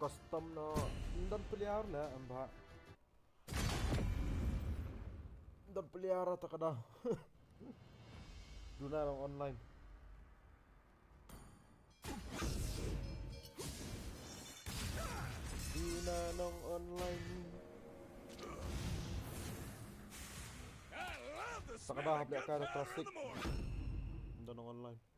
custom no dan pelihara lah amba. Dan pelihara tak ada. Duna lang online. Duna lang online. Tak ada pelihara klasik. Dan online.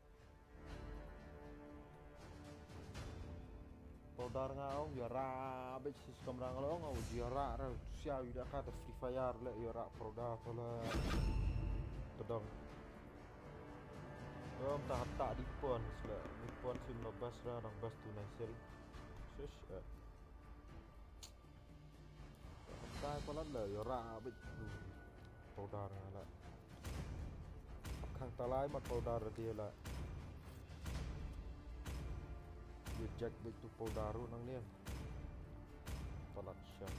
Podar ngau yara bec sistem rang lo ngau yara ra sia ida ka Free Fire le yara podar la tedong tak di pon sela di pon sim lobas ra nang bas tu naisel sus tai polan le yara bec podar la khang talai mat podar dia la Jack begitu Poldaru nang nian tolat syam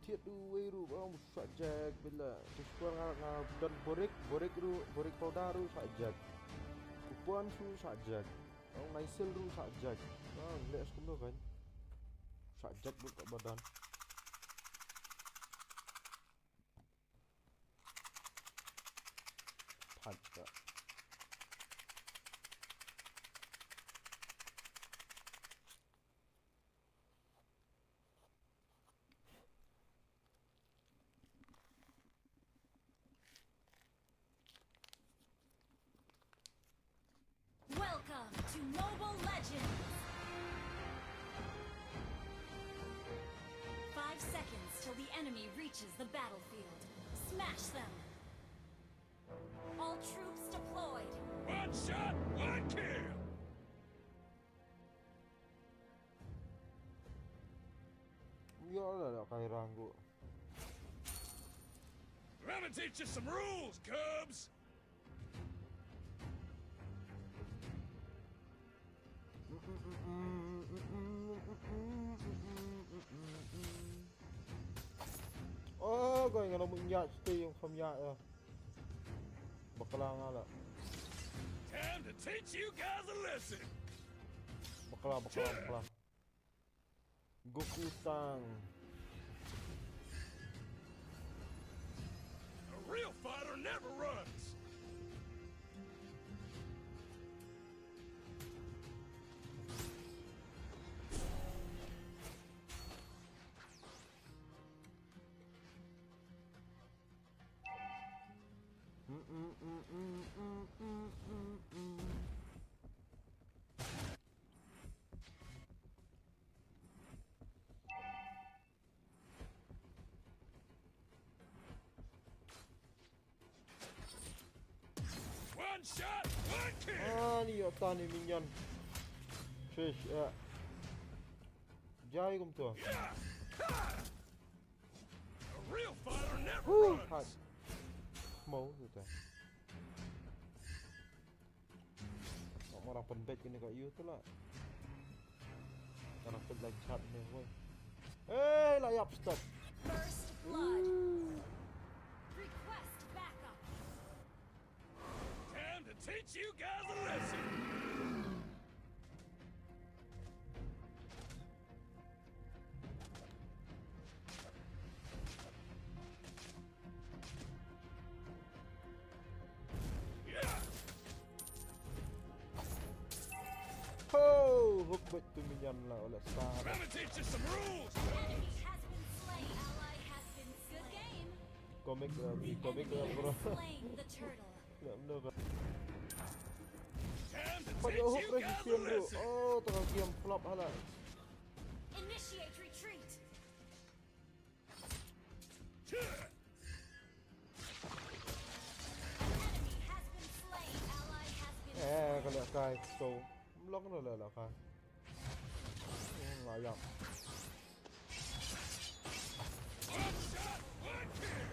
tiat duwe ru bang sak Jack bila sesuai dan borik Poldaru sak Jack kupuan su sak Jack orang naisel ru sak Jack lihat sekolah kan sak Jack buka badan Pada Welcome to Mobile Legends! 5 seconds till the enemy reaches the battlefield. Smash them! All troops deployed! One shot, one kill! ya lah kai ranggu Let me teach you some rules, Cubs! oh coi nga nó nhạt tí không nhạt à bạc lang ala Time to teach you guys a lesson! bạc lang Goku sang A real fighter never runs! One shot, one kill! ni otan ni minion fish jai kum tu A real fighter never hat runs! mau tu tu orang penbet kini kat you tu lah orang penbet chat ni woi layap stop First blood! Request backup! Time to teach you guys a lesson! hook bet tu minion lah oleh star Let me teach you some rules! Enemy has been slain. Ally has been good game. komik Enemy bro has slain the turtle. tak benar kan Time to pada teach hook you guys a resistance tu lesson! tengah game flop halal Initiate retreat. Enemy has been slain. Ally has been kalau kai so blok na lah kai layap One shot, one kill!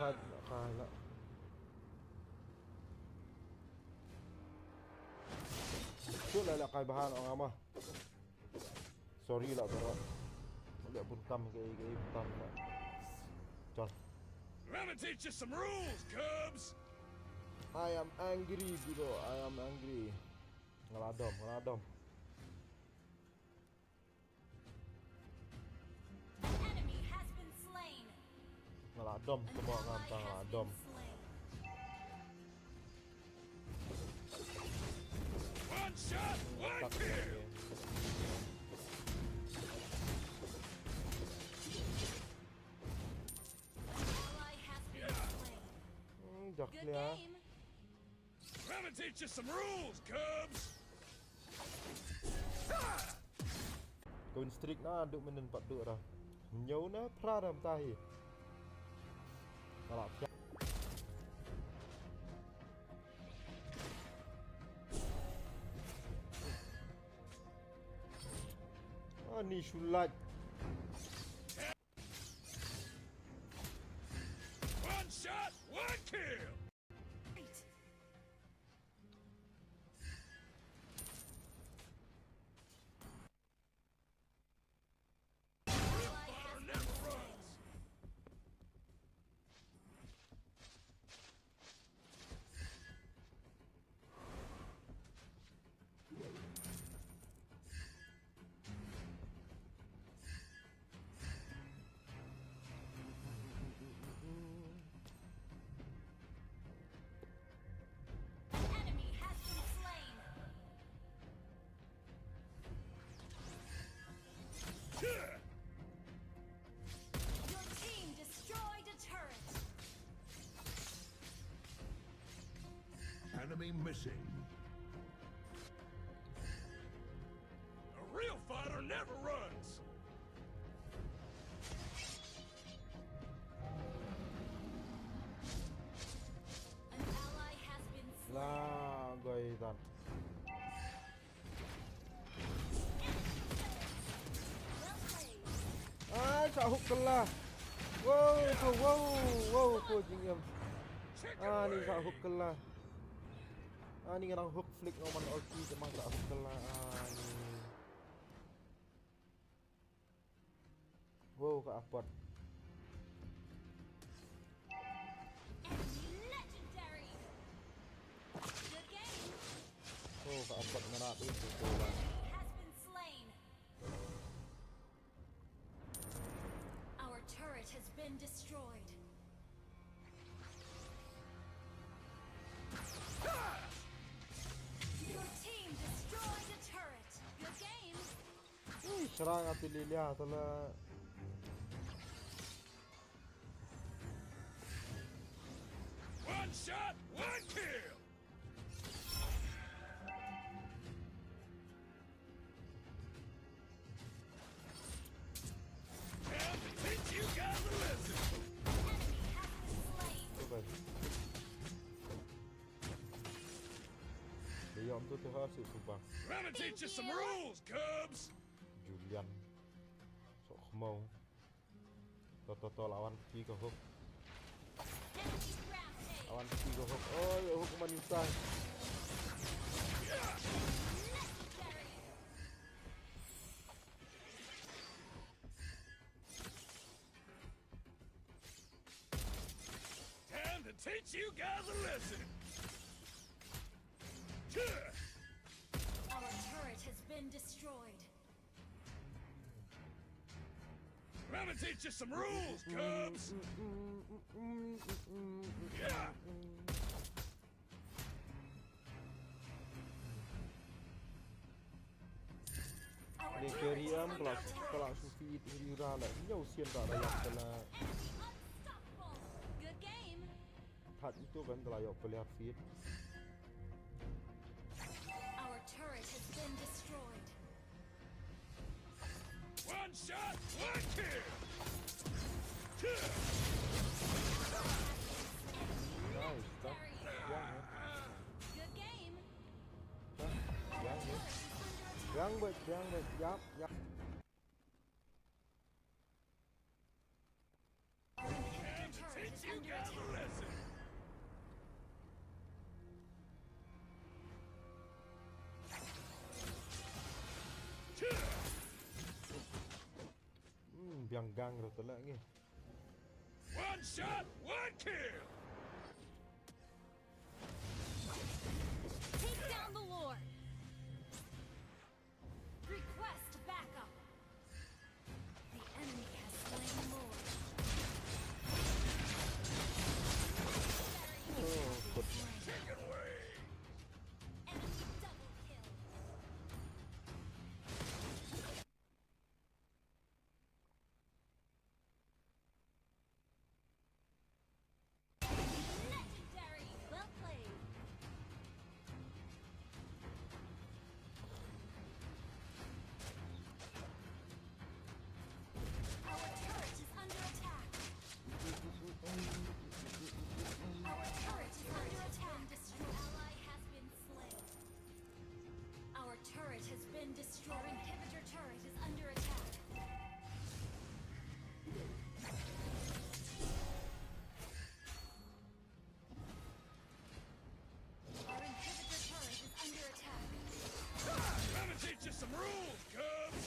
hat kai lah tu lah kai bahan orang amah sorry lah bro boleh pun tam ke tam lah John Let me teach you some rules, Cubs! I am angry bro I am angry Adam. Enemy has been slain. Adam An semua ally ngantang has Adam. been slain. One shot, one Tak kill. Ally has been slain. Dah Good clear. game. Let me teach you some rules, Cubs. Kau streak na duk menen 4 duk dah. Nyau na pra dah tahi. Kalau siap. Ni sulat. One shot, one kill. Right. Ally has been Never slain. runs. Enemy has been slain. Your team destroyed a turret. Enemy missing. A real fighter never runs. An ally has been slain. Lah, gaitan. Well played. Tak hook kelah. Wow, coaching em. Chicken Ni tak wing. hook kelah. Ni orang hook flick orang ulti memang tak hook kelah. Ni. Wow, kat apart. Enemy legendary. Good game. Wow, kat apart ngerak tu betul lah. Has been slain. Our turret has been destroyed. Your team destroyed a turret. Good game. Serang hati Lilia telah. One shot, one kill. Time to teach you guys a lesson. Enemy has been slain. Tu kan. Leon tu terhasil sumpah. Let me teach you some rules, Cubs. Julian. Sok mau. Toto lawan pergi ke hook. Enemy rampage. Lawan pergi ke hook. Oh, ya hook manisah. Legendary. Time to teach you guys a lesson. Our turret has been destroyed. Let me teach you some rules, Cubs. Yeah. Our Ni turret carry is am under kalau attack. Sufi Ira lah. Nyau sian tak ada yang telah Enemy unstoppable. Good game. hat itu kan telah yok pelihat feed. Our turret has been destroyed. One shot, one kill. Nice, dah. Legendary. Yang ya. Good game. Dah. Yang ya. Turret is under attack. Yang bet, yap. Our inhibitor turret Teach is you under guys a attack. lesson. Biang gang dah telak ni. One shot, one kill. Take down the Lord. Your inhibitor turret is under attack. Our inhibitor turret is under attack. Gotta teach you some rules, cubs!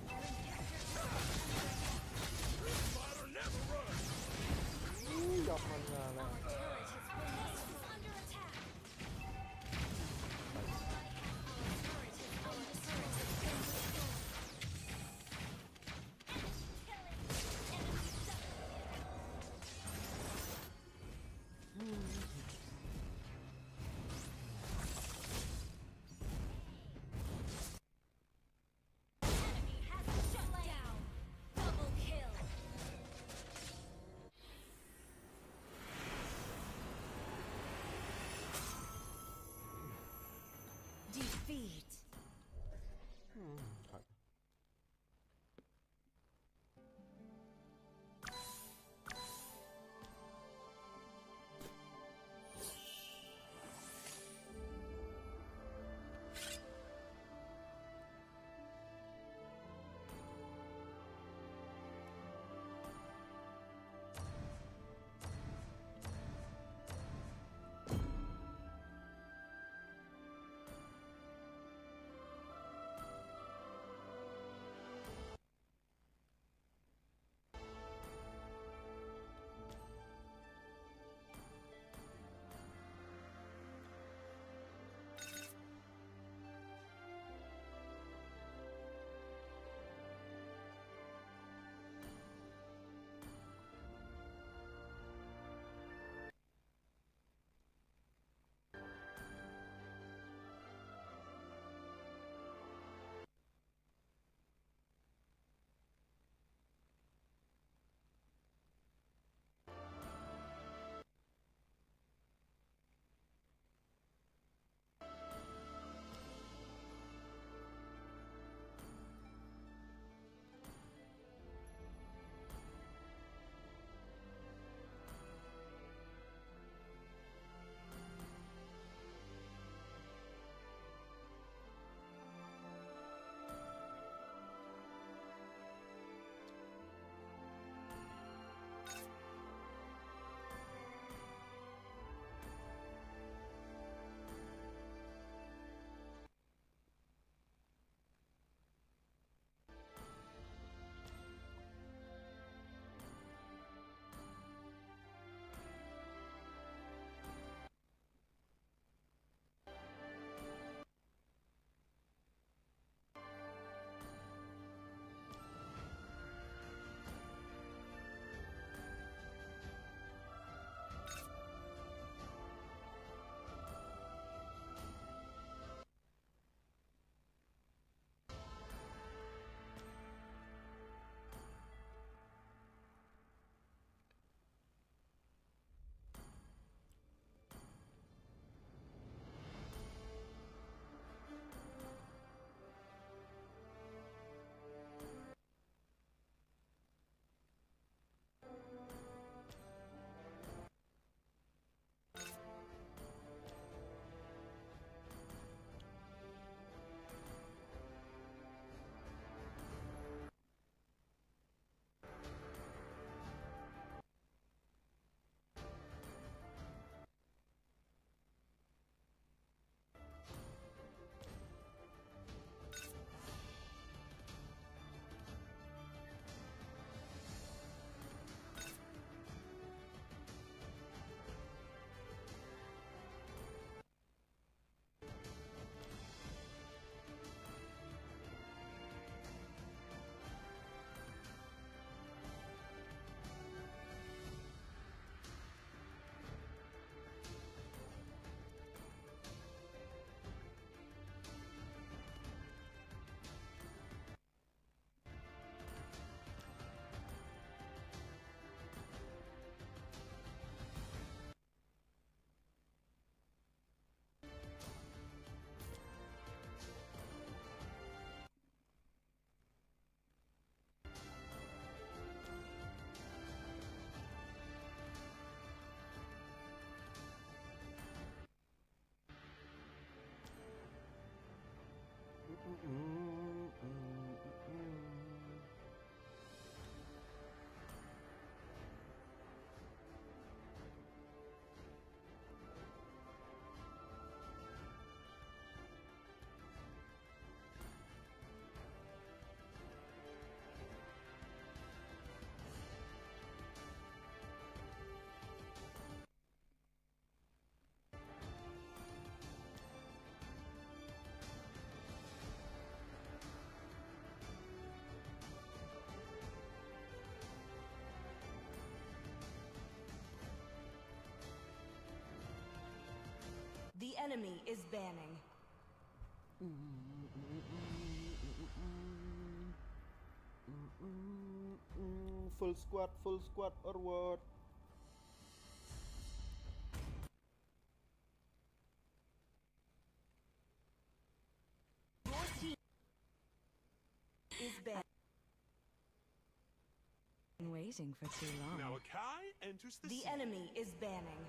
Our inhibitor turret is under attack. Fighter never runs! ยอมมันงานแล้ว Our turret has been under attack. Our turret has been destroyed. Enemy has been shut down. Double kill. Defeat. ครับ enemy is banning. Full squad or what? Your team is banning. Been waiting for too long. Now Akai enters the The scene. enemy is banning.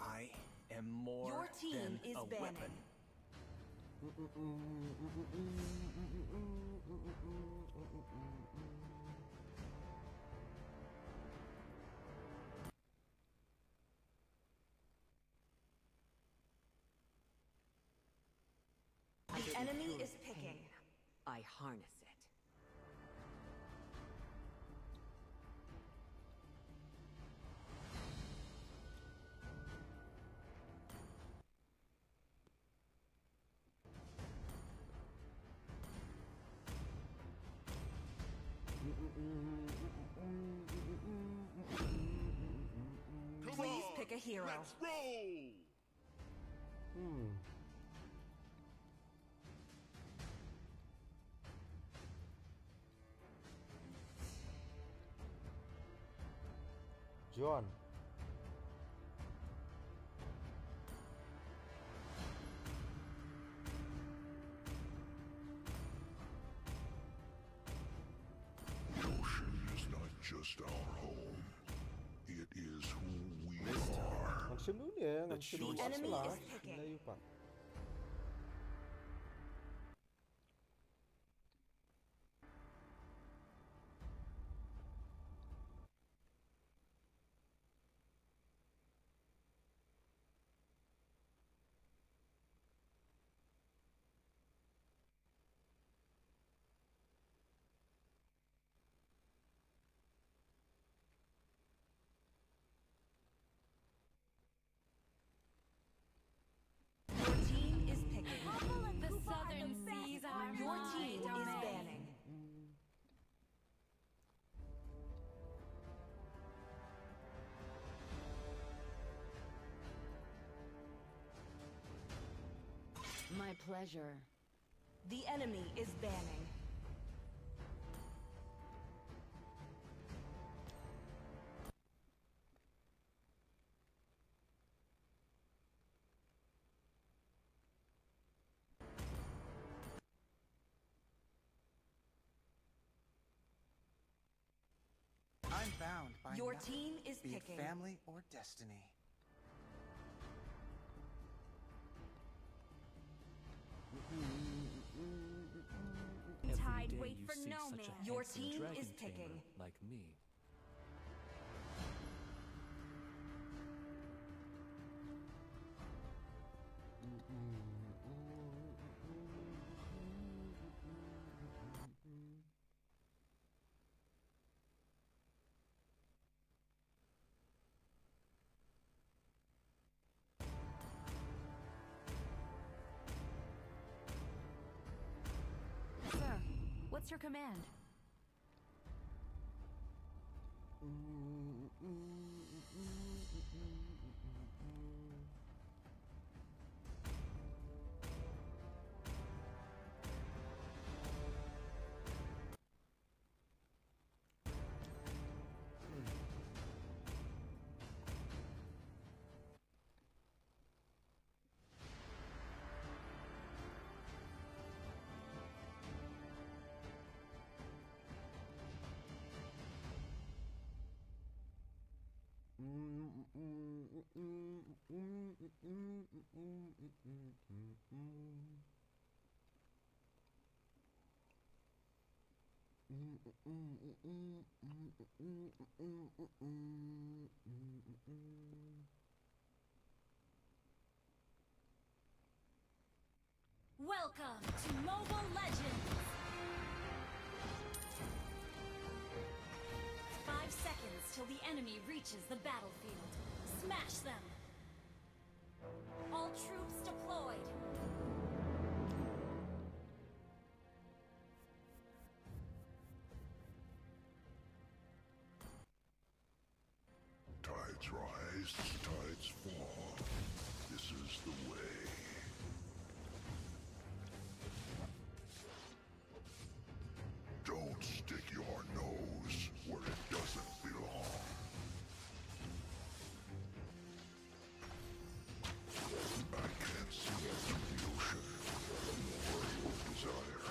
I am more Your team than is a banning. weapon. The enemy is picking. I harness it. Come Please on, pick a hero. Let's roll. John. The ocean is not just our home. It is who we are. Ngansem dulu ya, ngansem dulu The enemy setelah. is picking. Melayu Pak. Your team is picking. The southern seas are Your my team is domain. banning. My pleasure. The enemy is banning. I'm bound by Your nothing, team is be it picking. family or destiny. Tide wait for no man. Your team is picking. Like me. Sir, what's your command? Welcome to Mobile Legends! 5 seconds till the enemy reaches the battlefield. Smash them! All troops deployed! Tides rise rise, tides fall. This is the way. Don't stick your nose where it doesn't belong. I can't see through the ocean, nor your desire.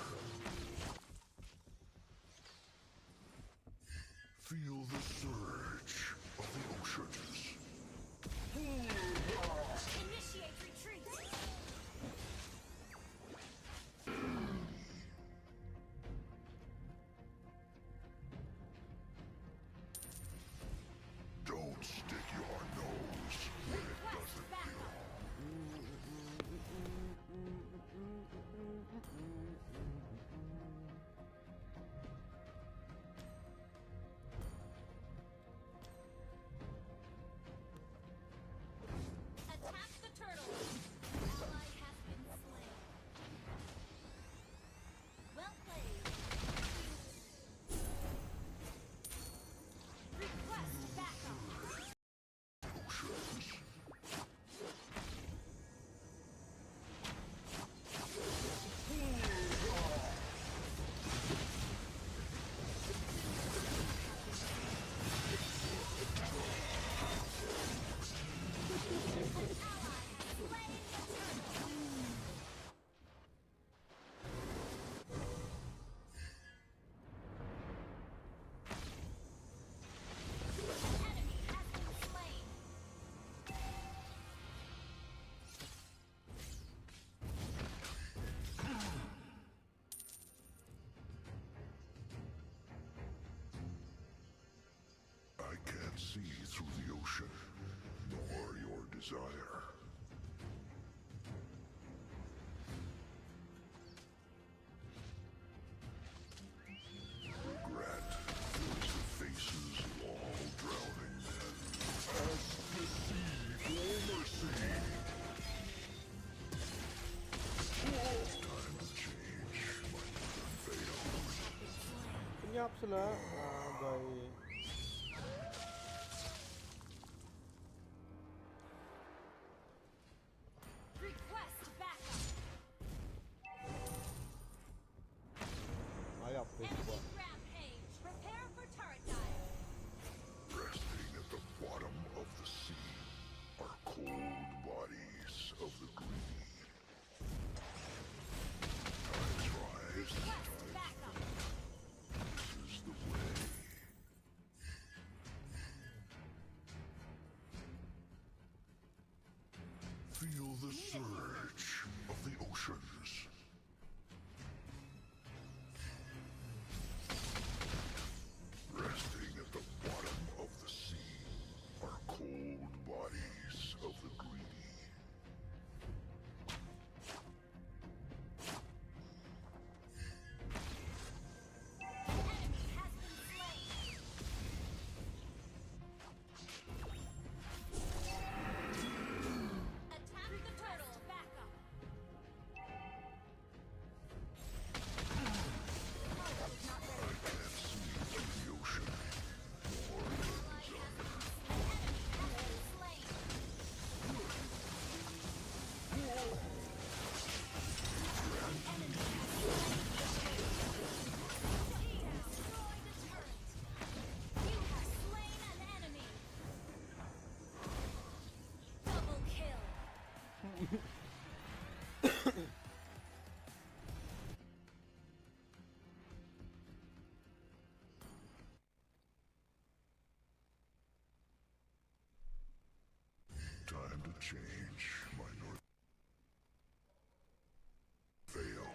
Feel the surge of the oceans. Initiate retreat. Don't stick your nose where it Request doesn't backup. belong. Attack the turtle. Ally has been slain. Well played. Request backup. Oceans. Enemy has been slain. I can't see through the ocean, nor your desire. Regret fills the faces of all drowning men. As the sea for mercy. Time to change my northern veil. Senyap sila. Baik. Request backup. Ayap, Facebook. Enemy rampage. Prepare for turret dive. Resting at the bottom of the sea are cold bodies of the greedy. Tides rise, Request tides backup. This is the way. Feel the surge of the oceans. Resting at the bottom of the sea are cold bodies of the greedy. Enemy has been slain. Attack the turtle. Backup. I can't see through the ocean, nor your desire. Enemy has been slain. He has destroyed the turret. You have slain an enemy. Double kill. Time to change my north veil.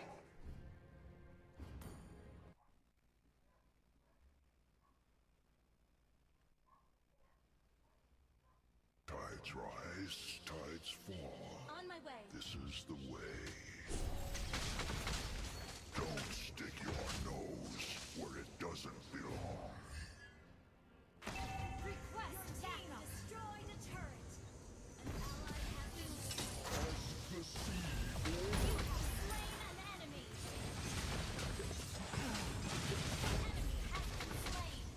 Tides rise, tides fall. On my way. This is the way. Don't stick your nose where it doesn't belong. Request backup. Destroyed a turret. An ally has been slain. As the sea You have slain an enemy. Enemy has been slain.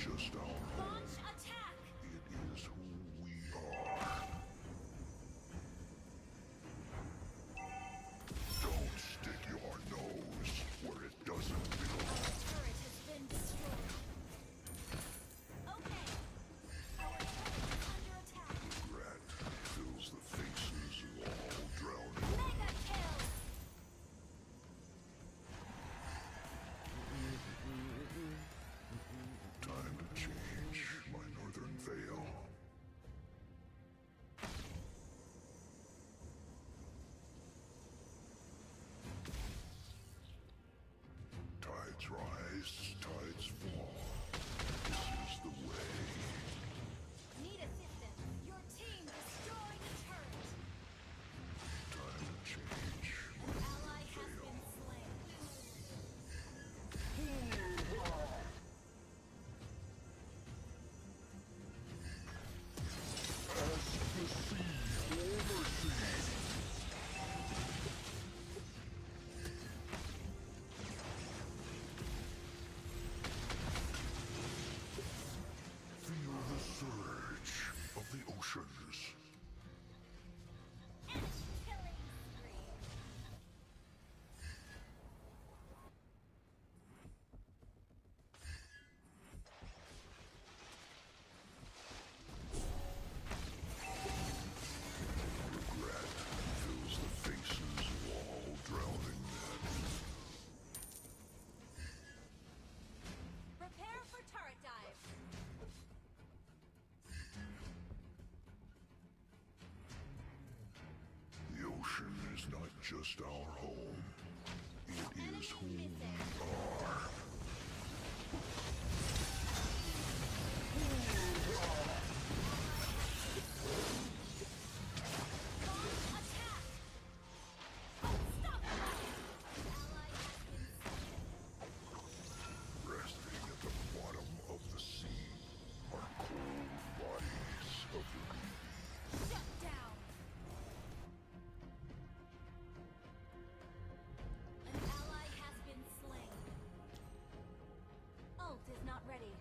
just our home. Launch attack! It is who we are. Don't stick your nose where it doesn't belong. Turret has been destroyed. Okay. Our turret is under attack. Regret fills the faces of all drowning. Mega kill! Time to change my northern veil. Tides rise, tides fall. This is the way. Need assistance. Your team destroyed the turret. Time to change my Ally has been slain. Feel the surge of the oceans. Killing spree. Regret fills the faces of all drowning men. Prepare for turret dive. The ocean is not just our home. It is who we are. Launch attack! Unstoppable! Ally has been slain. Resting at the bottom of the sea are cold bodies of the greedy. Shut down! An ally has been slain. Ult is not ready.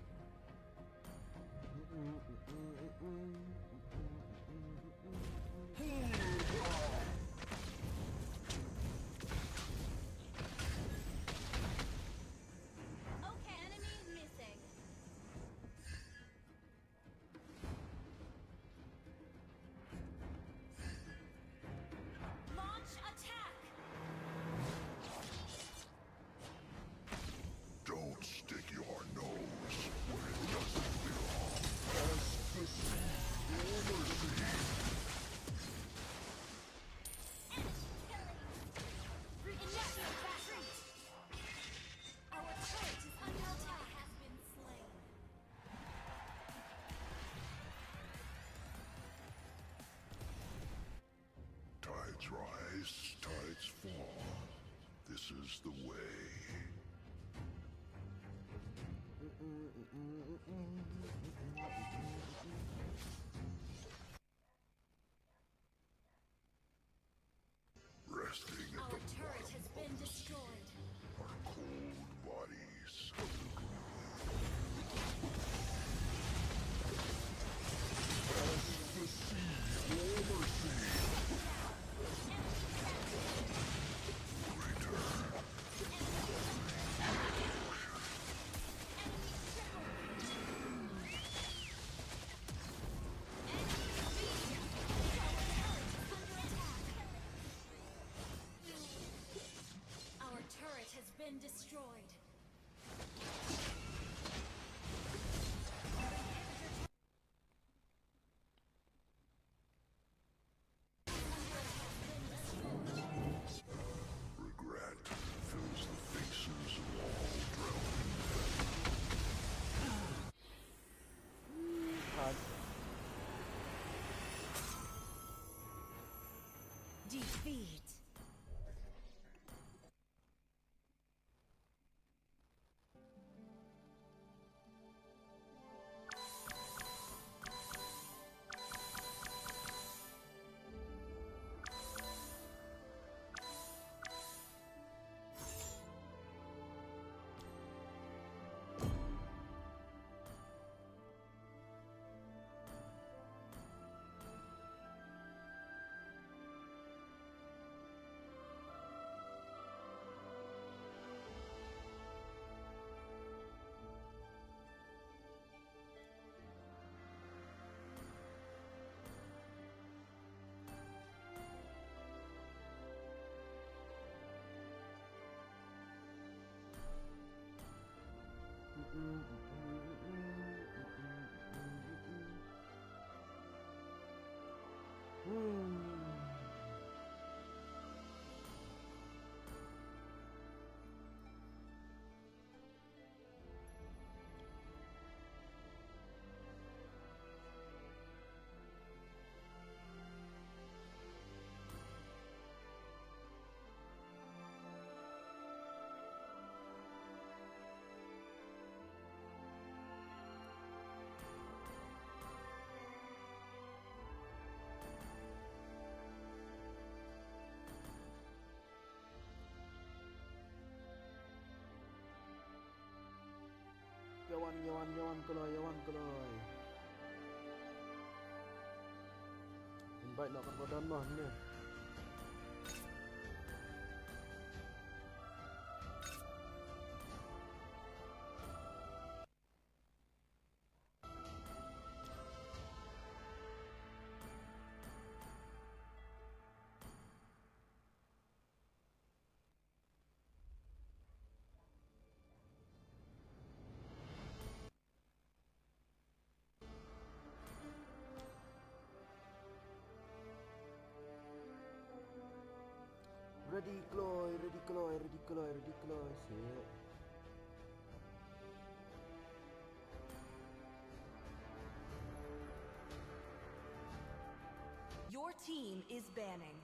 Okay, enemy missing. Launch attack! Don't stick your nose where it doesn't belong. As the sea overseas. Initiate retreat! Our turret is under attack. Has been slain. Tides rise, tides fall. This is the way. Resting at Our the turret has bottom been of the destroyed. sea are cold bodies of the greedy. As the sea overseas. Return. Our turret has been destroyed. Regret fills the faces of all drowning Hard. Defeat. Yawan Kaloi. Invite nak kau dan mah ni. Ready Chloe. Siap. Your team is banning.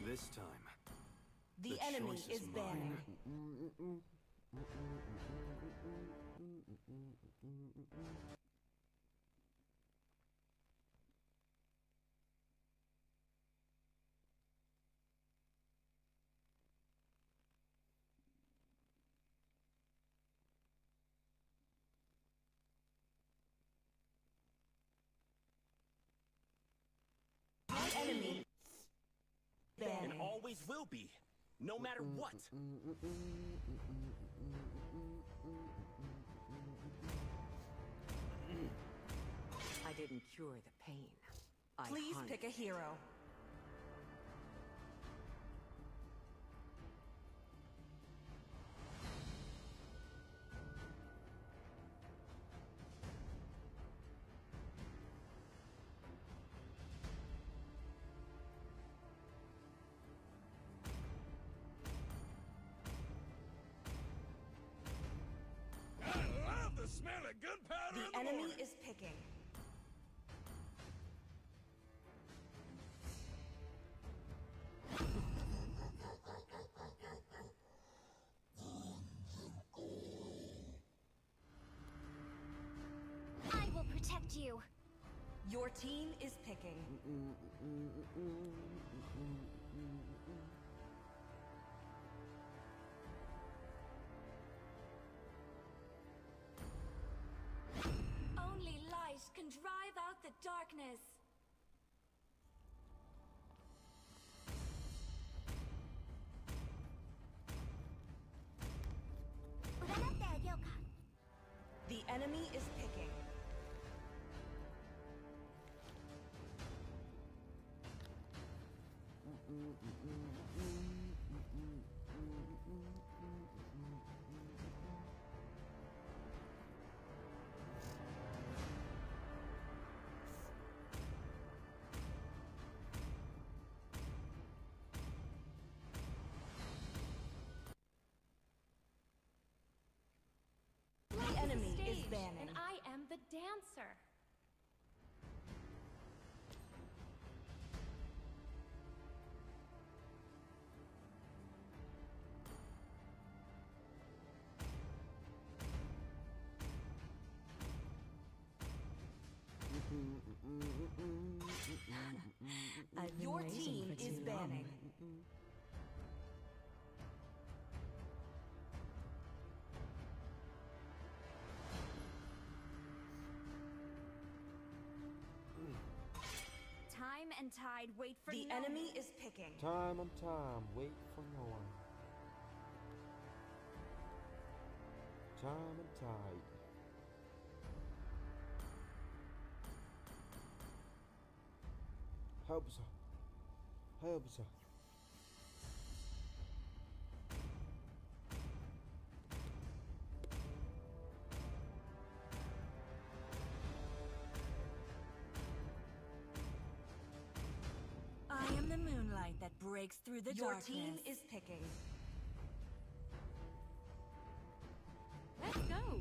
This time, The enemy choice is banning. The enemy And banning. always will be, no matter what. I didn't cure the pain. I Please harnessed pick a hero. I love the smell of gunpowder The in the enemy morning. is picking. I will protect you. Your team is picking. Only light can drive out the darkness. The enemy is picking. The enemy is Stage, banning. and I am the dancer. I've been Your waiting team for is too long. banning. Time and tide wait for The no enemy one. is picking. Time and time, wait for no one. Time and tide. Help us. Help us. I am the moonlight that breaks through the Your darkness. team is picking. Let's go.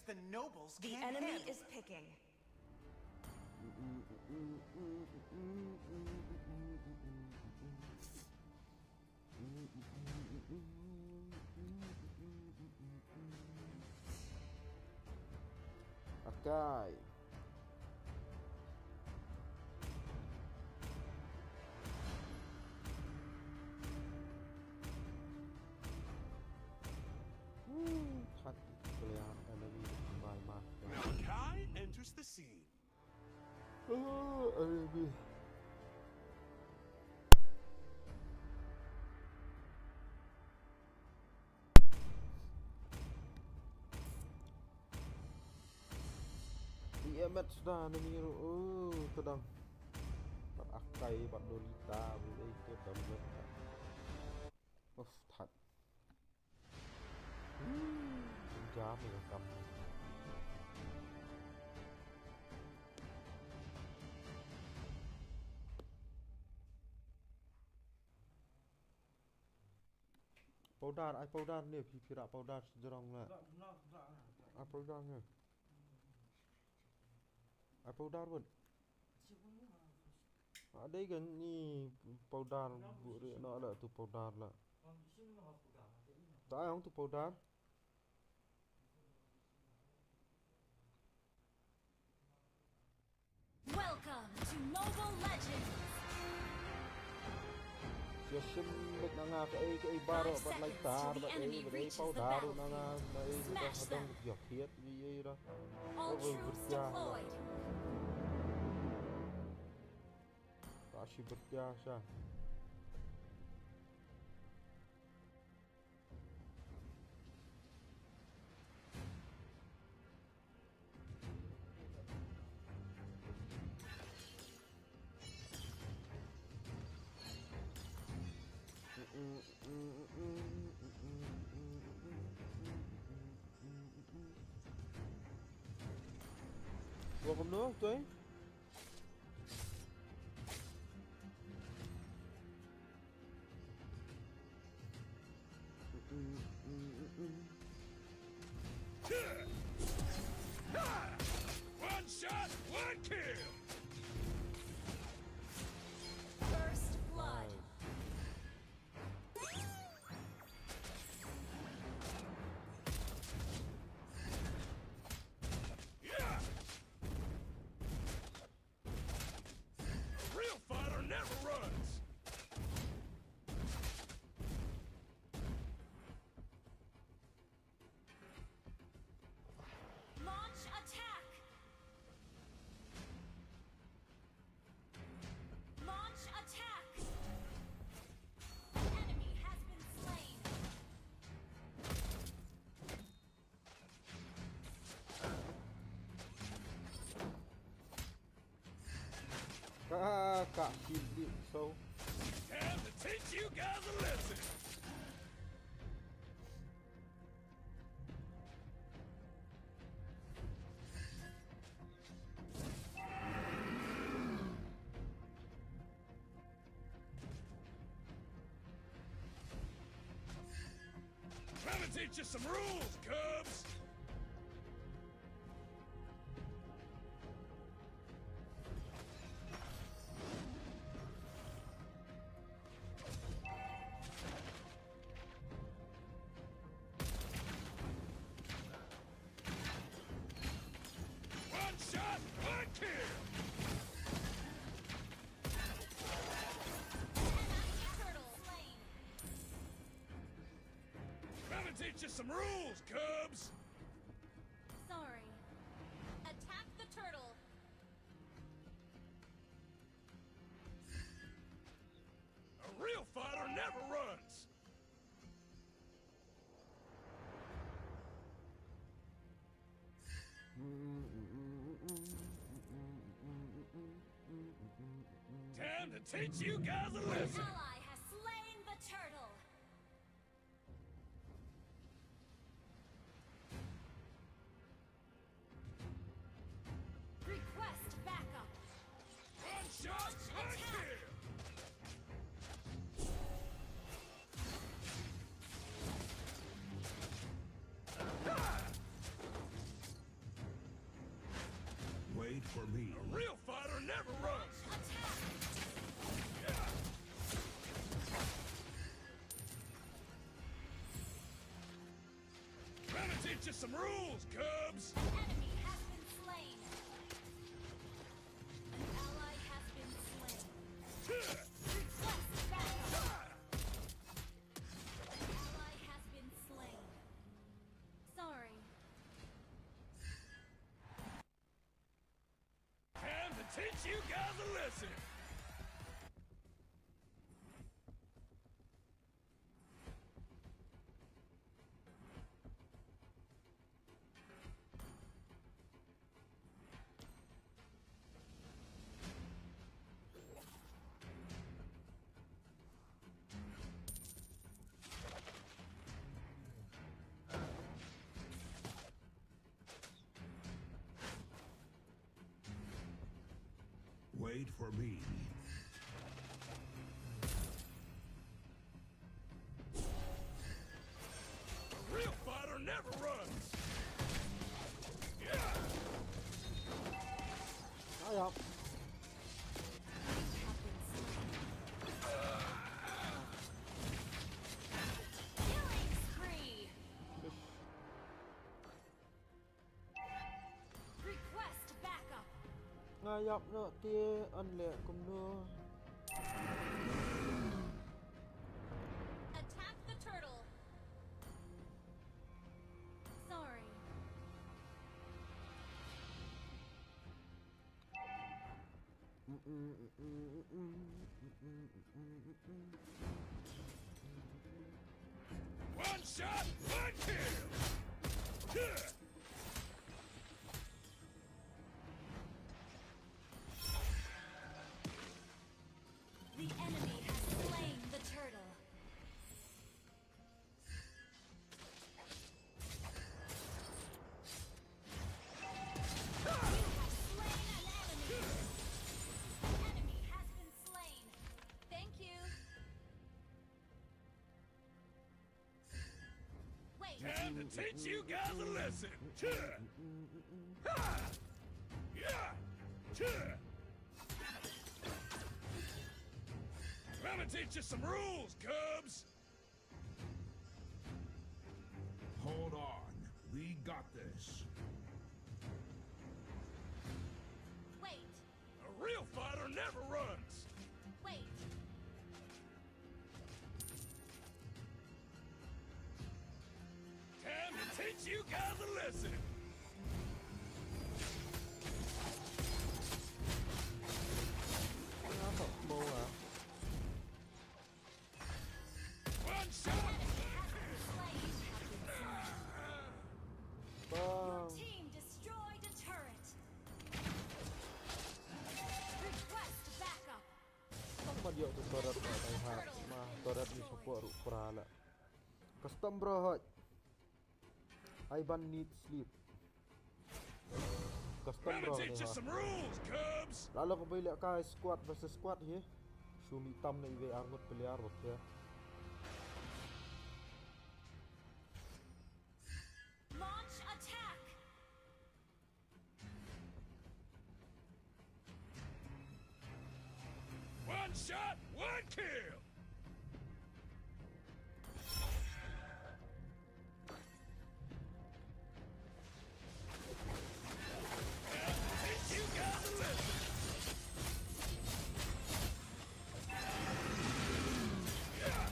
the nobles The can't enemy handle is them. picking. Akai. Thật kalian enemy by master. Kai enters the scene. Enemy. Iamet sudah enemy. Tenang. Bắt Akai, bắt Lolita với đây tôi tầm lực. Thật. Giá mình là cầm. Powder, ai powder nih, pira powder jerong lah. Ai powder nih. Ai powder pun. Ada kan ni powder buat nak ada tu powder lah. Tak yang tu powder. Welcome to Mobile Legends! Dia sembek nanga ke baro pat lai tar bat powder nanga lai hadang dia khiat vi ra. All troops deployed! Tashi berjasa. Welcome nữa tuế. One shot, one kill. First blood! Yeah. A real fighter never runs. Launch attack! Launch attack! Enemy has been slain! Kak hidup so. Time to teach you guys a lesson. Trying to teach you some rules, Cubs. One shot, one kill. Turtle slain! Trying to teach you some rules, Cubs. Sorry. Attack the turtle! A real fighter never runs. Time to teach you guys a An lesson. ally has slain the turtle! Request backup! One shot, one kill. Wait for me. A real fighter never runs. Attack! Trying to teach you some rules, Cubs. An enemy has been slain. An ally has been slain. Request backup. An ally has been slain. Sorry. Time to teach you guys a lesson. Wait for me. A real fighter never runs. Ayap. Killing spree. Request backup. Ngayap na tia anle kumno. Attack the turtle. Sorry. One shot, one kill. The enemy has slain the turtle. You have slain an enemy. An enemy has been slain. Thank you. Wait. Time to teach you guys a lesson. Ha! Yeah! Trying to teach you some rules, Cubs. Hold on. We got this. Wait. A real fighter never runs. Wait. Time to teach you guys a lesson. Ngapa mau ah? One shot. Bang. Team destroyed a turret. Request backup. Apa dia tu torat na tay hat mah torat ni support ru prala. Custom bro hot. Ivan need sleep. Custom Trying bro to ni teach you ha. some rules, Cubs. Lalu ko bila ka squad versus squad he. Shumi tam na iwe armut peliar bot ya. Launch attack. One shot, one kill. Teach you guys a lesson. Yeah.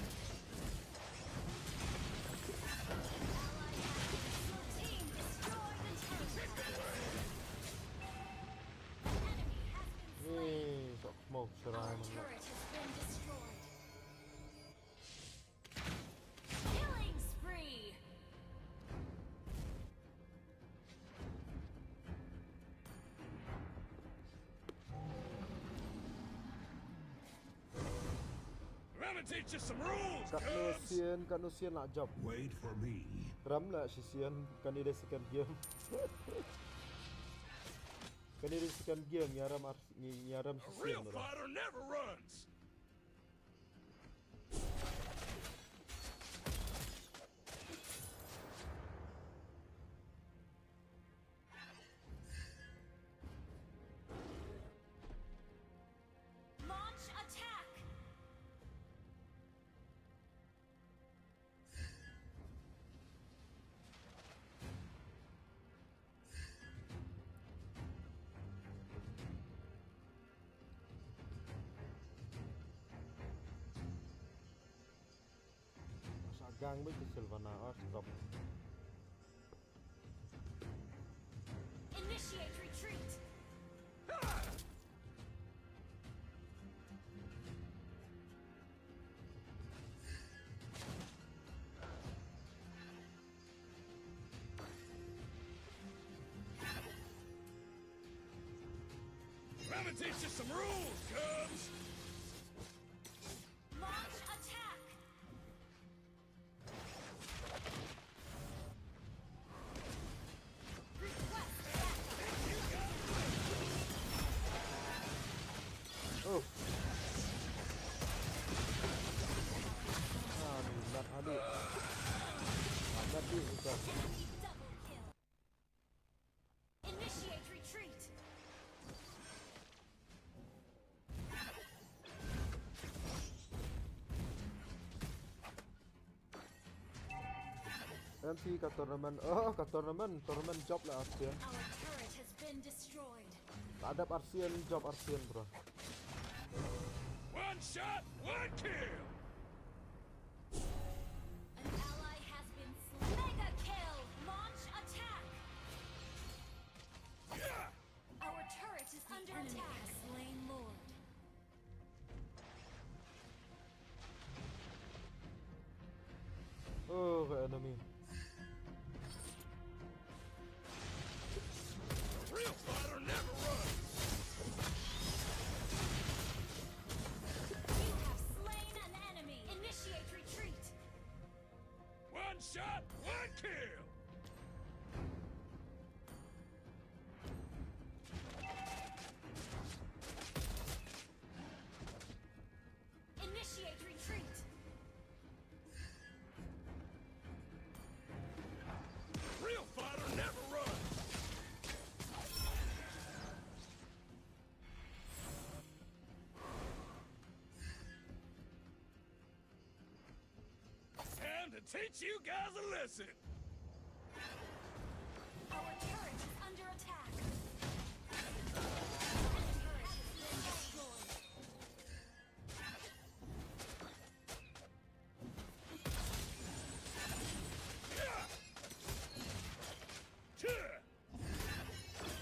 Your team destroyed a turret. Enemy has been slain. Eh, sok mau serai Our mana. turret has been destroyed. Killing spree. Trying to teach you some rules, Kat Cubs. Nusian nak job. Wait for me. Ram lah si Sian kan dia second game. Kan dia second game nyaram nyaram si A Sian real tu. fighter never runs. pegang mới ke Sylvana. Oh, stop. Initiate retreat. I'm gonna teach you some rules, Cubs! Launch attack. Request backup. Oh. Not adik. Not adik bukan. Enemy double kill. Initiate retreat. Nanti kat tournament. Oh, kat tournament job lah Arsian. Our turret has been destroyed. Tak ada Arsian job Arsian, bro. One shot, one kill! An ally has been slain. Mega kill. Launch attack. Yeah! Our turret is under attack. Has slain Lord. Oh, ke enemy. A real fighter never runs! You have slain an enemy. Initiate retreat. One shot, one kill! Initiate retreat. Real fighter never runs! Time to teach you guys a lesson! Our turret is under attack. Our turret has been destroyed.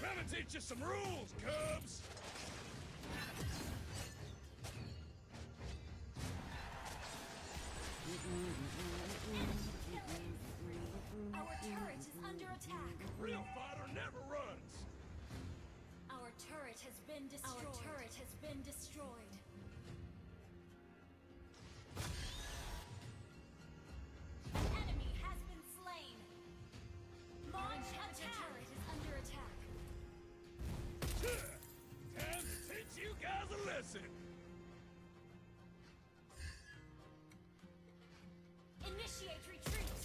I'm gonna teach you some rules, Cubs! Our turret is under attack. Real fighter never runs! Our turret has been destroyed. Our turret has been destroyed. An enemy has been slain. Launch attack. Turret is under attack. Time to teach you guys a lesson! Initiate retreat.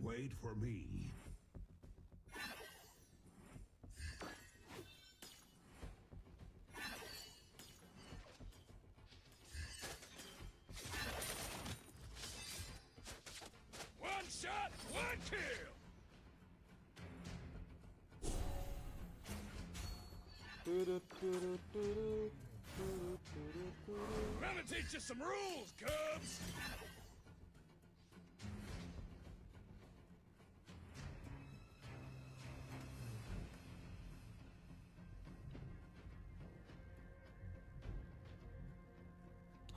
Wait for me. One shot, one kill! I'm gonna teach you some rules, Cubs!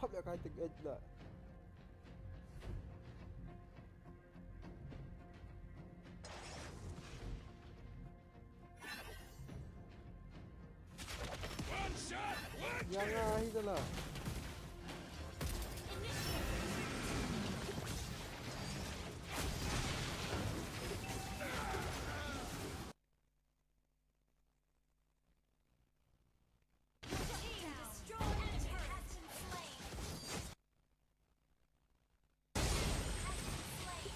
Hấp lại cái tình edge lại. One shot, one Yang kill! ah, hita lah. Team destroy. Enemy has been slain. Has been slain.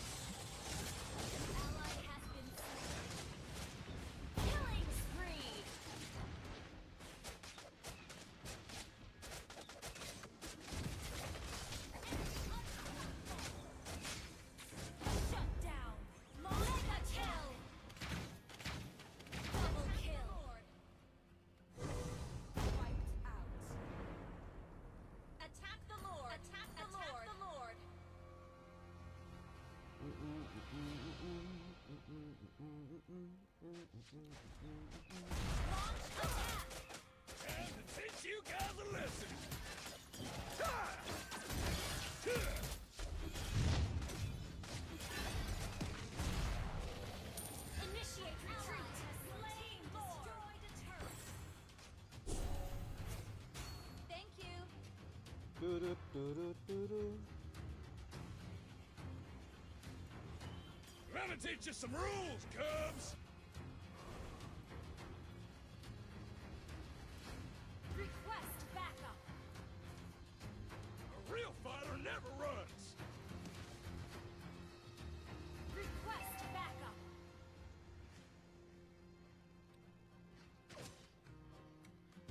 Ally has been slain. Killing spree. Time to teach you guys a lesson. Initiate retreat. Slain destroyed a turret. Thank you. Let me teach you some rules, Cubs. Request backup. A real fighter never runs. Request backup.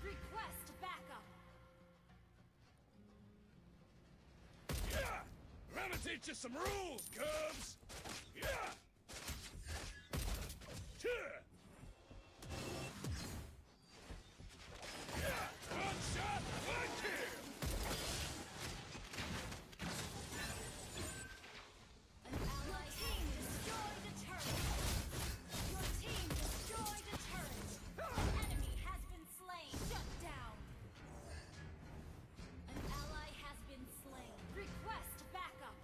Request backup. Yeah! Let me teach you some rules, Cubs. Yeah! Yeah! One shot, one kill. An ally team destroyed a turret. Your team destroyed a turret. An enemy has been slain. Shut down. An ally has been slain. Request backup.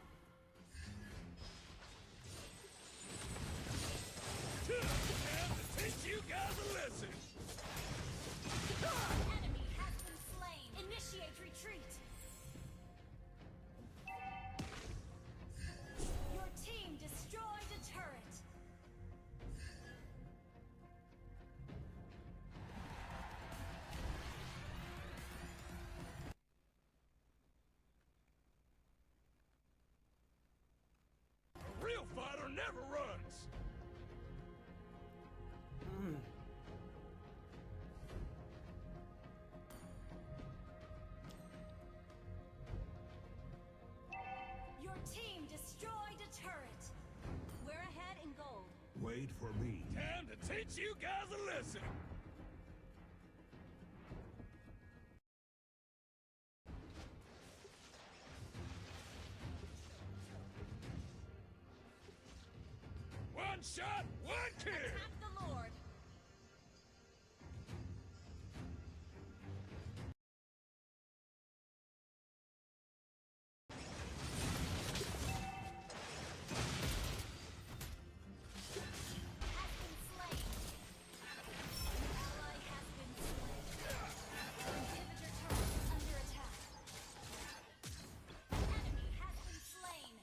Time to teach you guys a lesson. An enemy has been slain. Initiate retreat. Your team destroyed a turret. A real fighter never runs. Your team destroyed a turret. We're ahead in gold. Wait for me. Time to teach you guys a lesson. One shot, one kill. Attack the Lord. Has been slain. An ally has been slain. Inhibitor turret under attack. An enemy has been slain.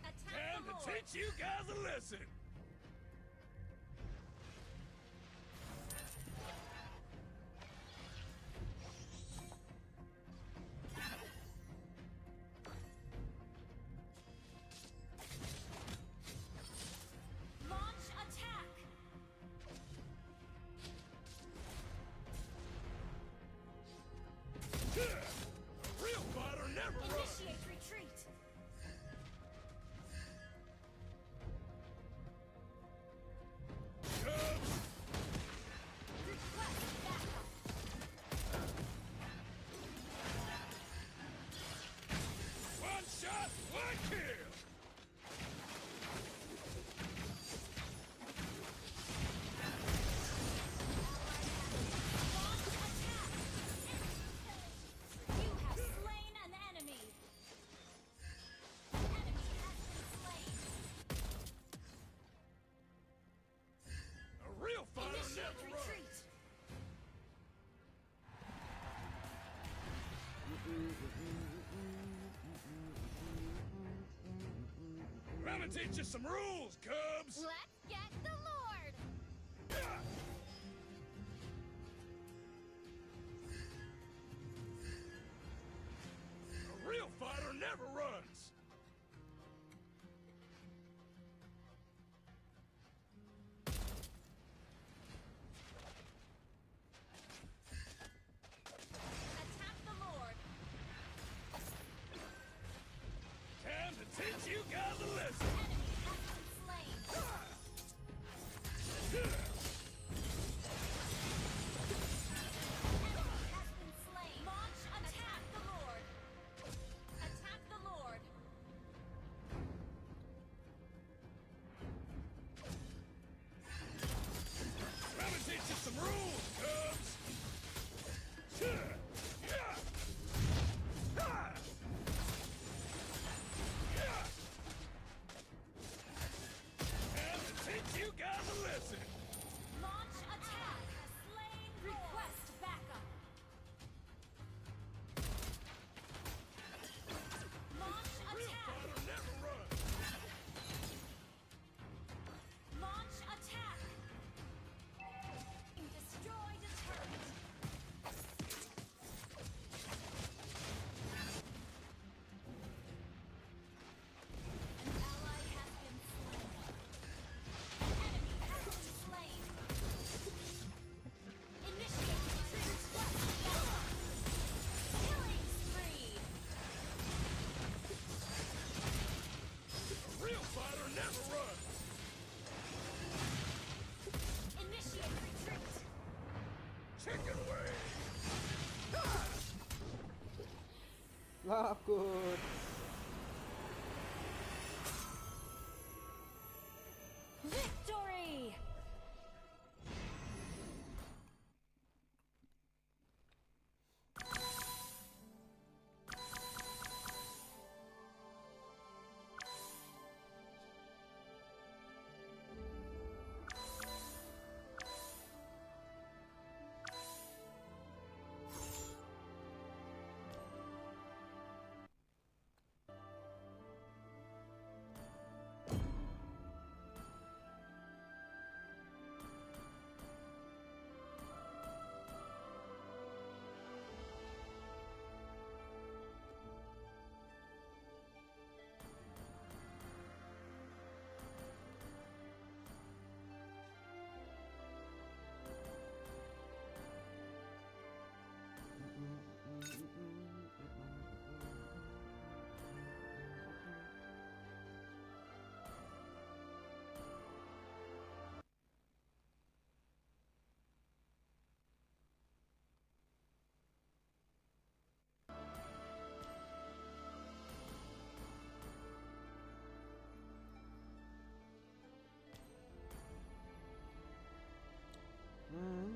Attack Time the to Lord. teach you guys a lesson. Launch attack. A real fighter never runs. Initiate retreat. Cubs, Request backup. one shot, one kill. Launch attack. You have slain an enemy. An enemy has been slain. A real fighter Initiate never runs. retreat. Let me teach you some rules, Cubs. Let's get the Lord. Yeah. A real fighter never runs. Attack the Lord. Time to teach you guys a lesson. Enemy has been slain. takut. Victory!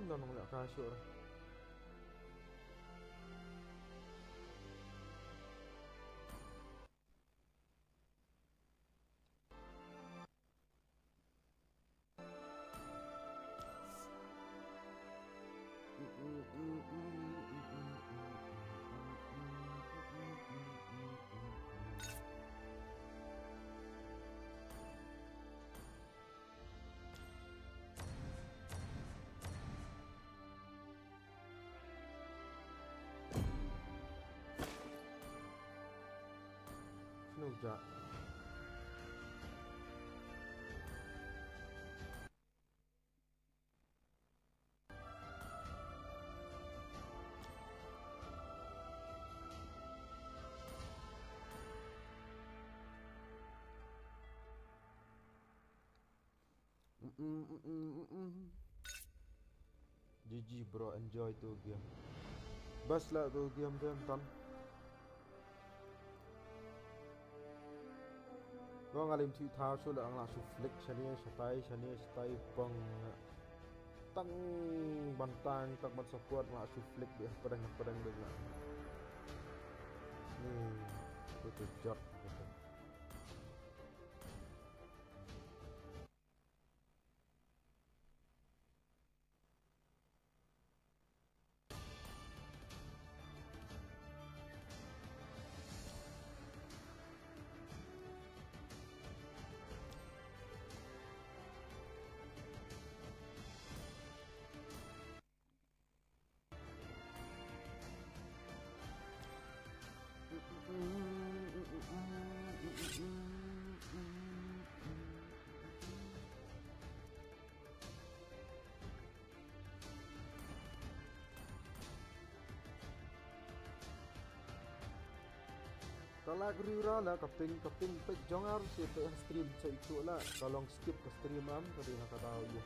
Dah nak kasut dah. Snowjack. GG bro, enjoy tu game. Best lah tu game tu kan. Gua ngalim tu tahu so lah langsung flick sini setai bang tang bantang tak mat support langsung flick dia pedang dia. Ni tu jot. Kalau gerira lah kaping pek jangan harus itu stream saya itu lah. Kalau skip ke stream am, tadi nak tahu je.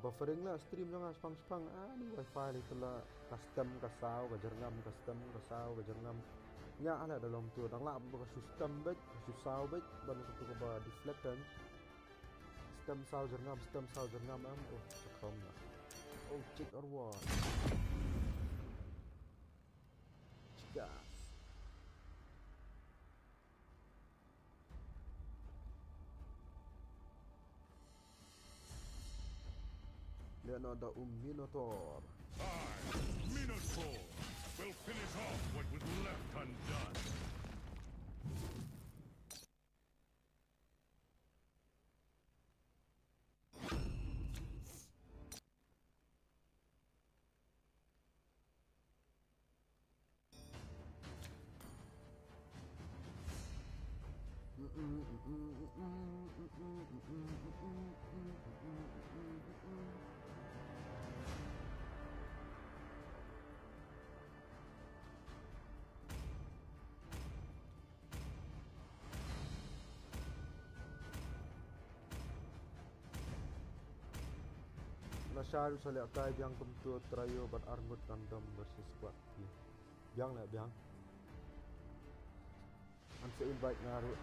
Buffering lah stream jangan spam. Ni wifi itu lah custom kasau, gajerngam custom kasau, gajerngam. Nya lah dalam tu dang lap buka system baik, susah baik, ban satu ke ba deflect kan. Stem sau jernam am. Oh, cakap lah. Oh, check arwah. Cigas. Leonardo Minotaur. Minotaur will finish off what was left undone. Sasha sa lihat kay biang kumtu trio but armored random versus squad. Biang lah biang. Ansa invite ngaru.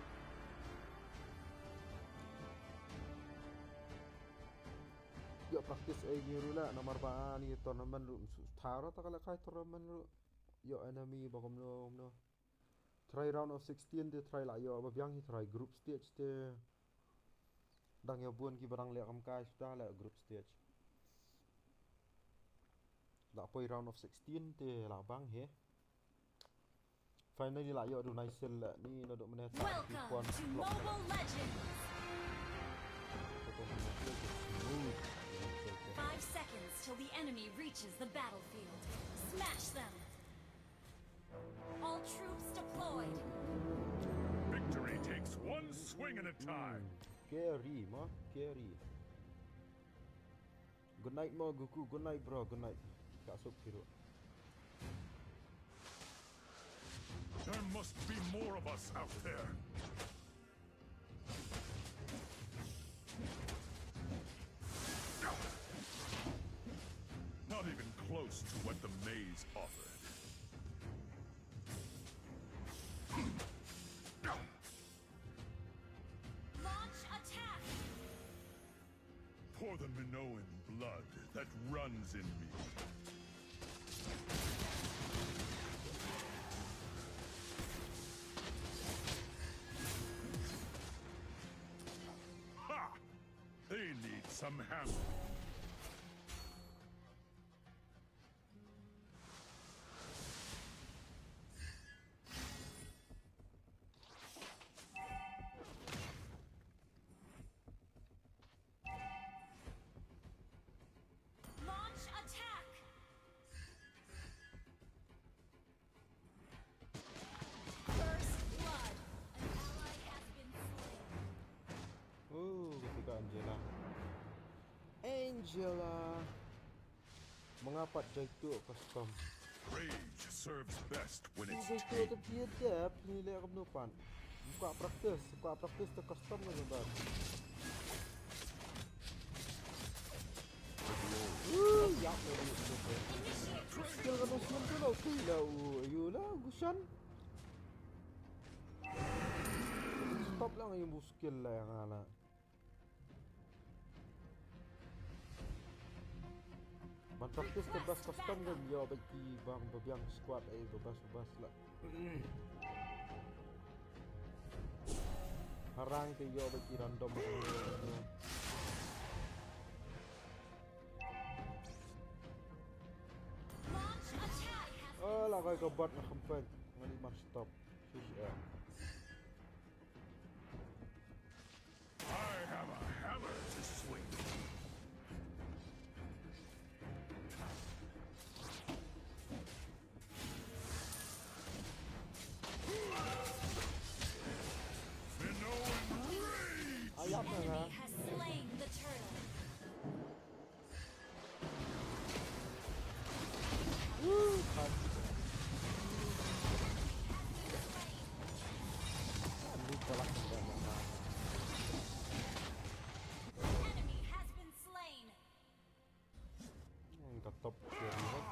Yo practice ay giru la nomor baan ni tournament lu tharo ta kala kai tournament lu. Yo enemy bakom no. Try round of 16 de try la yo ba biang hi try group stage de. Dang yo buon ki barang le kam kai sudah la group stage. La poi round of 16 te la bang he. Finally la yo adu nice la ni no do menet ta Welcome to Mobile Legends. 5 seconds till the enemy reaches the battlefield. Smash them. All troops deployed. Victory takes one swing at a time. Carry ma, carry. Good night mo Goku, good night bro, good night. Kasuk hero. There must be more of us out there. Not even close to what the maze offered. Launch attack. For the Minoan blood that runs in me. Ha! They need some hammer. Launch attack. First blood. An ally has been slain. Ketika Angela. Mengapa Jaito custom? Rage serves best when it's Jaito tamed. tu dia pilih aku nupan. Buka praktis tu custom kan bang. Ya, skill kan Osman tu lah, okey lah. Ayolah, Gushan. Stop lang yung skill lah yang ala. Man practice the best custom kan yo bagi bang babiang squad ay bebas lah. Harang ke yo bagi random. Launch attack. Oh lah kau kebat nak campaign. Ngani mar stop. Shush ya. I have a hammer to swing. Minoan rage! Ayam na ha. Enemy has slain the turtle. Lupa lah Enemy has been slain. Tetap carry kan.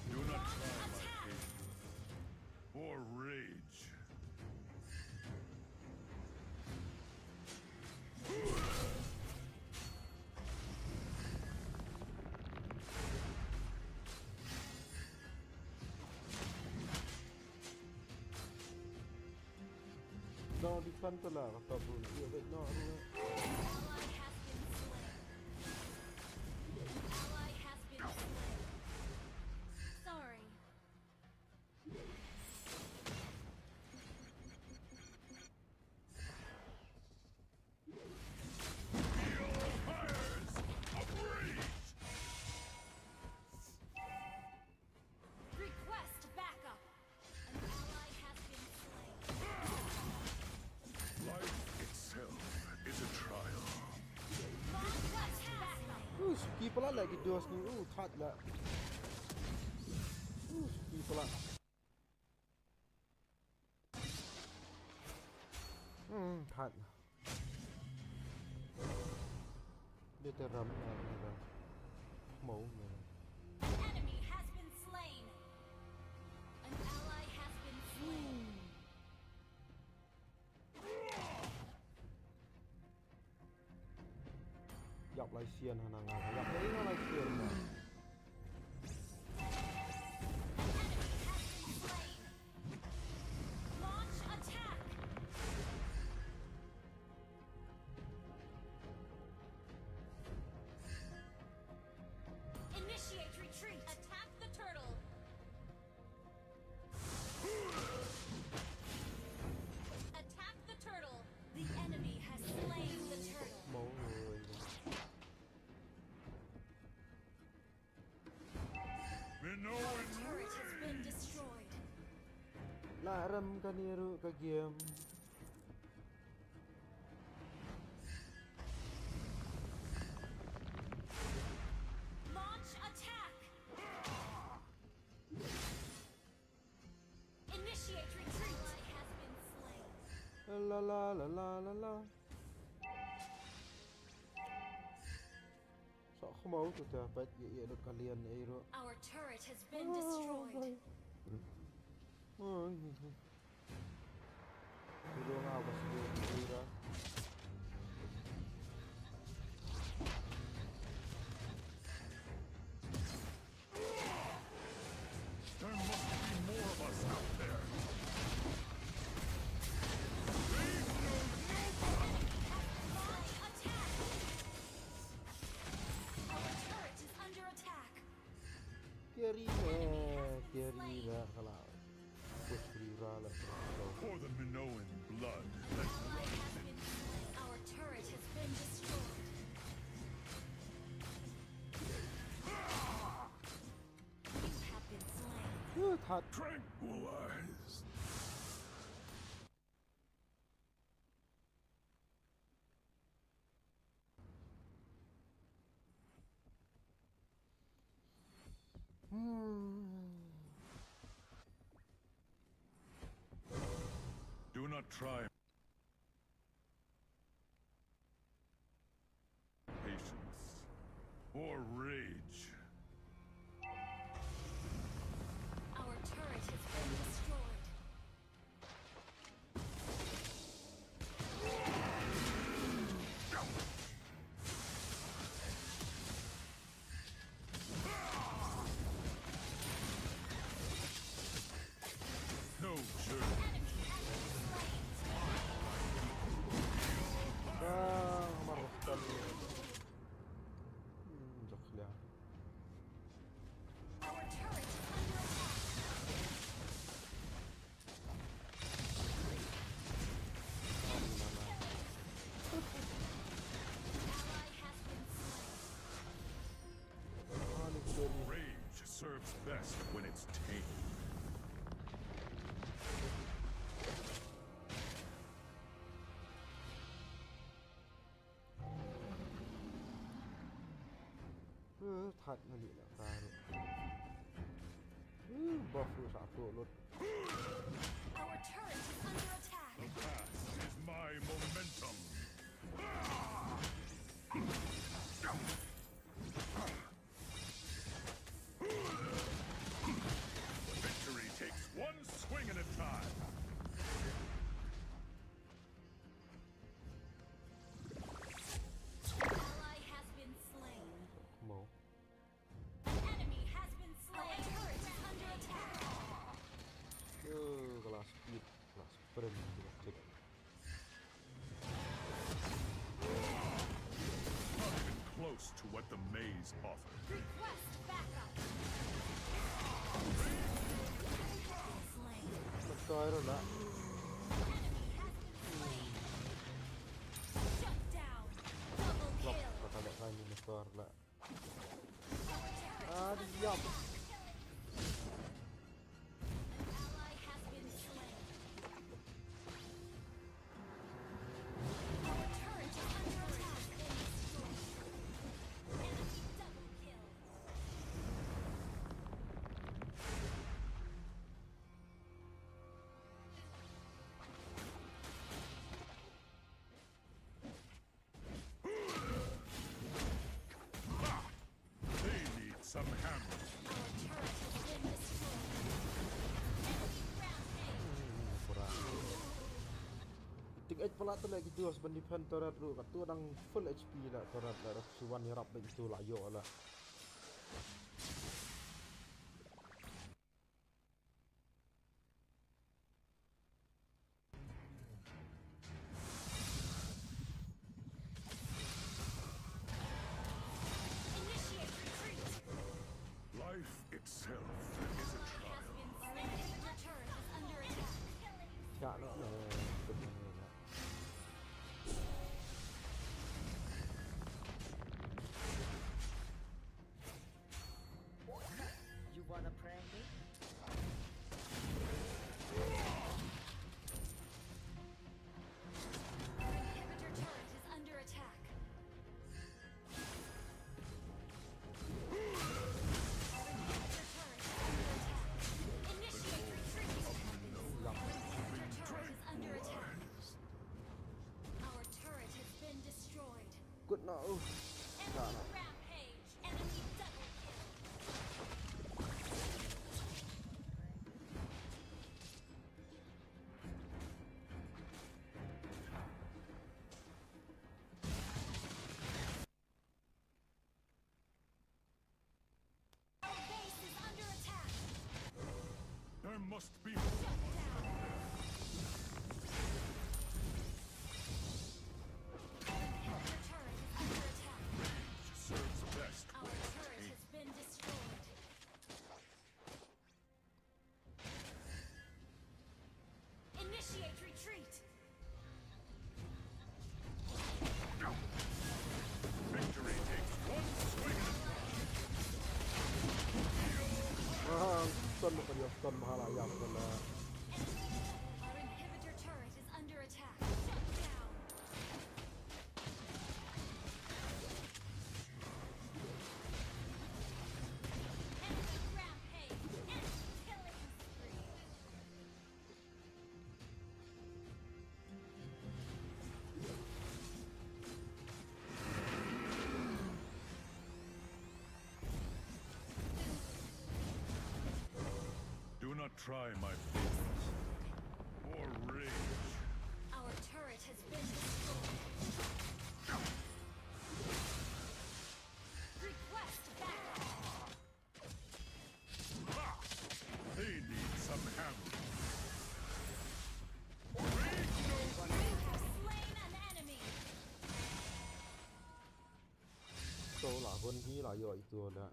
Do not try my patience or rage. No, defend tu lah kata bro. Dia baik no. Ally has been slain. Ally has been slain. Sorry. Feel fires of rage! Request backup. An ally has been slain. Life itself is a trial. Launch attack. Suki pula lagi dos ni. Cut lah. pula. Thật. Dia teram ni. Mau ni. Enemy has been slain. An ally has been slain. Dọc lại xiên hả nàng à? Dọc đấy nó lại xiên mà. Launch attack. Initiate retreat. Attack the turtle. Attack the turtle. The enemy has slain the turtle. Máu người. Our turret has been destroyed. Laram kaniru ka game. Launch attack. Initiate retreat. Ally has been slain. La la la la la la. Sok mau tu dapat ya lu kalian aero. Our turret has been destroyed. Turun apa sih dia? There must be more of us out there. Attack. Our turret is under attack. Kiri na kalau. Push free lah. For the Minoan blood that Ally runs has in been slain. Our turret has been destroyed. You have been slain. Thật. tranquilized. Do not try. Patience or rage. Our turret has been destroyed. No journey. Enemy has been slain. Marah sekali. Dah. Our turret is under attack. Ally has been slain. Rage serves best when it's tamed. Thật là bị lạc ra rồi. Buff lu satu lut. Our turret is under attack. The past is my momentum. Victory takes one swing at a time. Ally has been slain. Mau. Enemy has been slain. Our turret is under attack. Kelas speed, kelas sprint kita cek. Not even close to what the maze offers. Request backup. Slain. Betul lah. Enemy has been slain. Shut down. Double Drop kill. kata ada lain betul lah. Our turret is Diam. An ally has been slain. Our turret is under attack. Enemy double kill. big edge pala tu lagi tu sebenarnya defend turret tu kat tu dang full HP lah turret lah suwan ni rap begitu lah yo lah. Initiate retreat. Life itself is a trial. Our inhibitor turret is under attack. Ya no. You wanna prank me? Our inhibitor turret is under attack. Our inhibitor turret is under attack. Initiate retreat. Our inhibitor turret is under attack. Our turret has been destroyed. Good no. Enemy rampage. Enemy double kill. Our base is under attack. There must be Shut down. Our inhibitor turret is under attack. serves best. Our turret has been destroyed. Initiate retreat. Victory takes one swing. Stun mo kaya stun mahal ayam pala. Our inhibitor turret is under attack. Shut down. Enemy rampage. Enemy killing spree. Do not try my favors or rage. Our turret has been destroyed. Request backup. Ha! They need some hammer. Rage no You have slain an enemy. So lah pun hi lah yo itu ada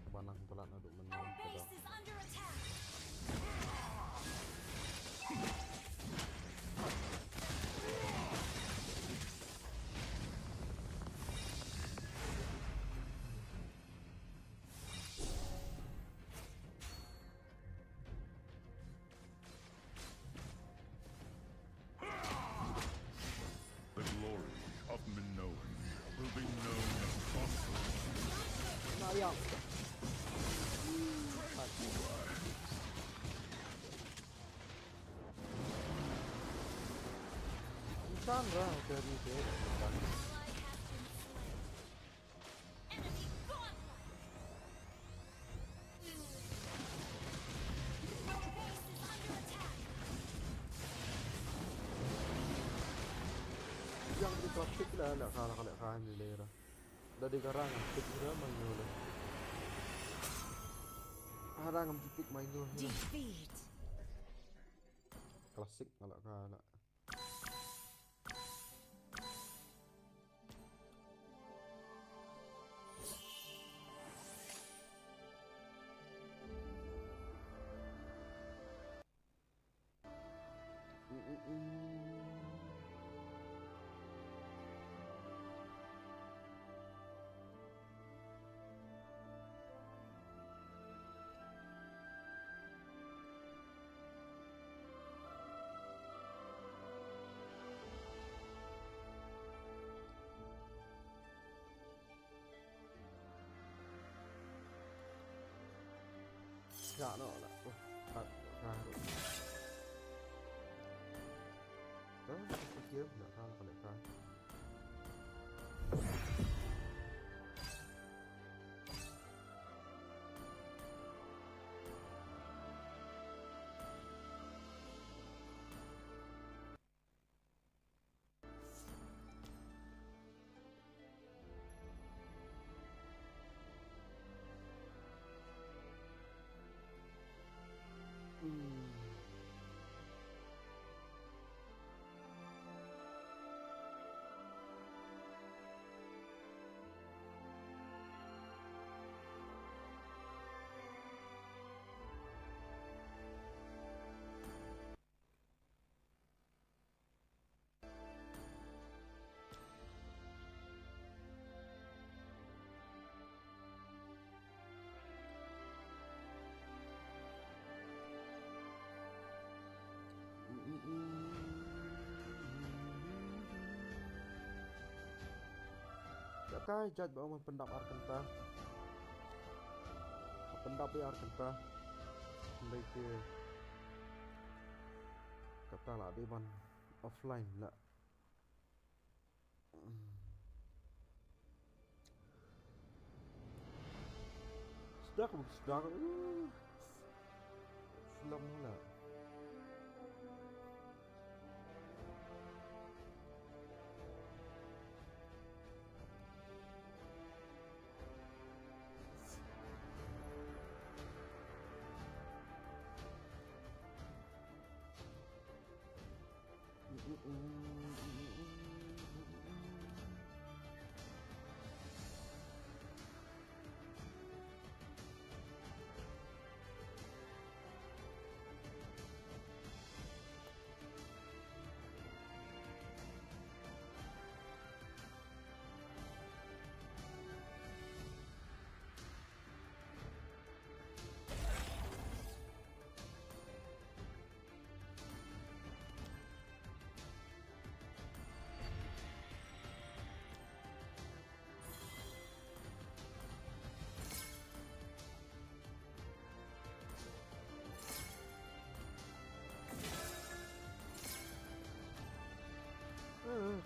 banang pelat aduk Our menang pada. base is under attack. The glory of Minoan will be known across the Nah ayam. Sandra dari dia. Ally has been slain. Enemy gauntlet. Our base is under attack. Yang di traffic lah nak kalah kalah ni lera. Dah di karangan pick dia main dulu. Karangan pick main dulu. Defeat. Klasik kalau kalah. Ya no lah. Karu. Fikir nak kalah kalau kalah. cái judge bảo mình pendap Argenta. Pendap ya Argenta. Đây kia. Kata lah dia man offline lah. Sedap. Film lah.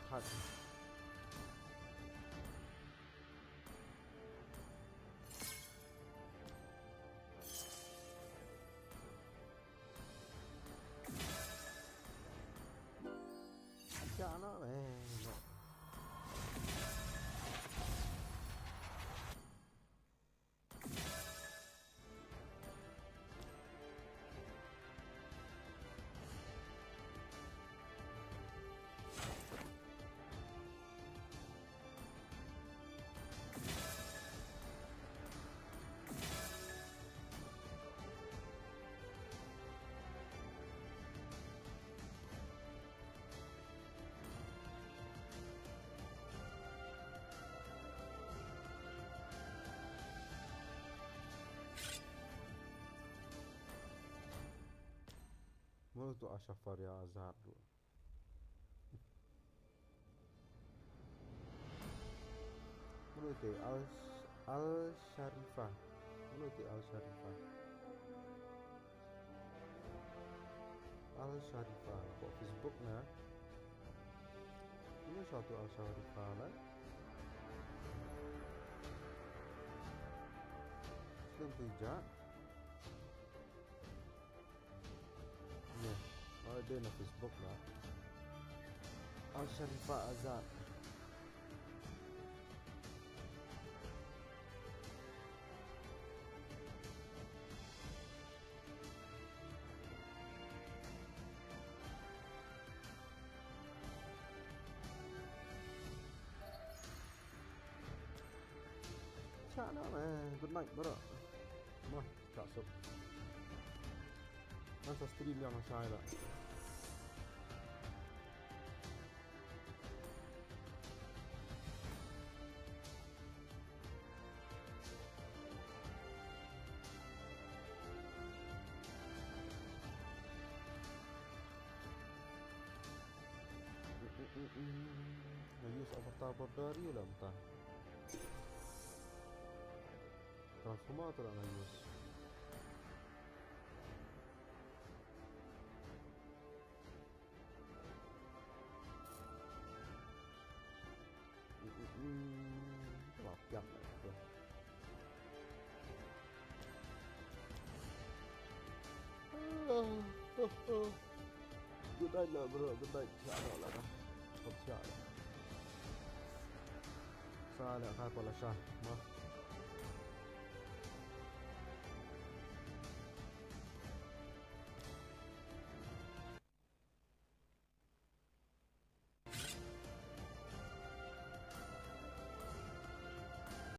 Thật. Cho nó về. Mana tu Ashraf ya Azhar tu? Mana tu Al-Sharifah? Mana tu Al-Sharifah? Al-Sharifah kat Facebook na. Mana satu Al-Sharifah lah? Tentu je. Ada na Facebook lah. Al-Sharifah Azad. Cak nak good night bro. Mah, tak sup. Masa stream yang saya lah. Ayus avatar bordari lah entah. Transformator lah ayus. Lapiak lah itu. Good night lah bro, good night. Siapa lah dah. Siapa lah. Salah kata lah Syah.